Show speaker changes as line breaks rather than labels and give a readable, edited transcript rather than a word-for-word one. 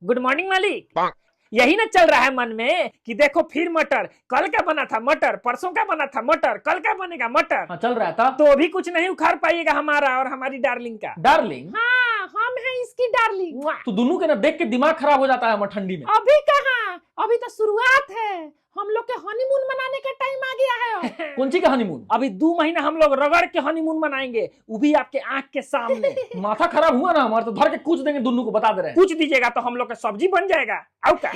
Good morning मालिक। यही ना चल रहा है मन में कि देखो फिर मटर, कल का बना था मटर, परसों का बना था मटर, कल का बनेगा मटर।
हाँ, चल रहा था।
तो भी कुछ नहीं उखाड़ पाइएगा हमारा और हमारी डार्लिंग का।
डार्लिंग?
हाँ, हम हैं इसकी डार्लिंग।
तो दोनों के ना देख के दिमाग खराब हो जाता है ठंडी में।
अभी कहाँ, अभी तो शुरुआत है। हम लोग के हनीमून मनाने का टाइम आ गया है।
कौन सी का हनीमून?
अभी 2 महीना हम लोग रगड़ के हनीमून मनाएंगे, वो भी आपके आंख के सामने।
माथा खराब हुआ ना हमारा तो धर के कूच देंगे, दोनों को बता दे रहे हैं।
पूछ दीजिएगा तो हम लोग का सब्जी बन जाएगा। आओ का